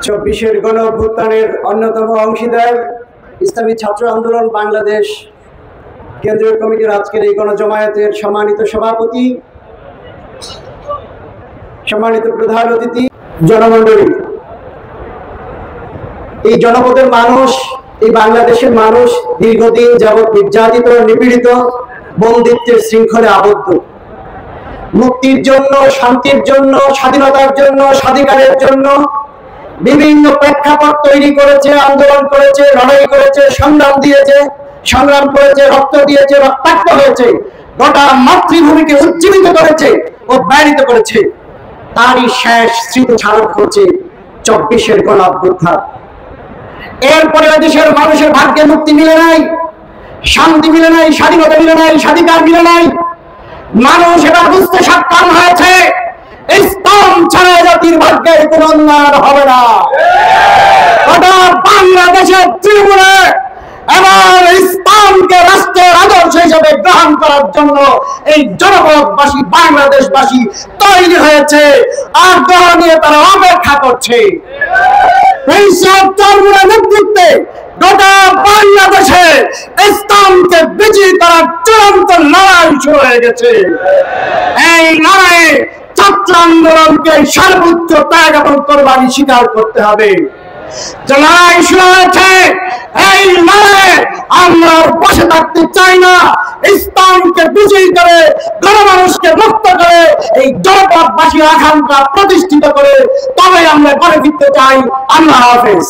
চব্বিশের গণ অভ্যুত্থানের অন্যতম অংশীদার ইসলামী ছাত্র আন্দোলন বাংলাদেশ কেন্দ্রীয় কমিটির আজকের এই গণজমায়েতের সম্মানিত সভাপতি, সম্মানিত প্রধান অতিথি, জনমণ্ডলী, এই জনপদের মানুষ, এই বাংলাদেশের মানুষ দীর্ঘদিন যাবৎ নির্যাতিত, নিপীড়িত, বন্দিত্বের শৃঙ্খলে আবদ্ধ। মুক্তির জন্য, শান্তির জন্য, স্বাধীনতার জন্য, স্বাধিকারের জন্য বিভিন্ন প্রেক্ষাপট তৈরি করেছে, আন্দোলন করেছে, লড়াই করেছে, সংগ্রাম করেছে, রক্ত দিয়েছে, রক্তাক্ত হয়েছে, গোটা মাতৃভূমিকে উজ্জীবিত করেছে ও ব্যয়িত করেছে। তারই শেষ স্মৃতি স্মারক হচ্ছে 24-এর গণ অভ্যুত্থান। এরপরে দেশের মানুষের ভাগ্যে মুক্তি মিলে নাই, শান্তি মিলে নাই, স্বাধীনতা মিলে নাই, স্বাধিকার মিলে নাই। মানুষ এবার বুঝতে সক্ষম হয়েছে ইসলাম ছাড়া জাতির ভাগ্যে কোনো উন্নয়ন হবে না। গোটা বাংলাদেশের তৃণমূলে এবার ইসলামকে রাষ্ট্রের আদর্শ হিসেবে গ্রহণ করার জন্য এই জনপদবাসী, বাংলাদেশবাসী তৈরি হয়েছে, আগ্রহ নিয়ে তারা অপেক্ষা করছে। এই সব তরুণের নেতৃত্বে গোটা বাংলাদেশে ইসলামকে বিজয়ী করার চূড়ান্ত লড়াই শুরু হয়ে গেছে। এই লড়াইয়ে ছাত্র আন্দোলনকে সর্বোচ্চ ত্যাগ এবং কোরবানি স্বীকার করতে হবে। যে লড়াই শুরু হয়েছে, এই লড়াইয়ে আমরা বসে থাকতে চাই না। ইসলামকে বিজয়ী করে, গণমানুষকে মুক্ত করে, এই জনপদবাসীর আকাঙ্ক্ষা প্রতিষ্ঠিত করে তবে আমরা গড়ে ফিরতে চাই। আল্লাহ হাফেজ।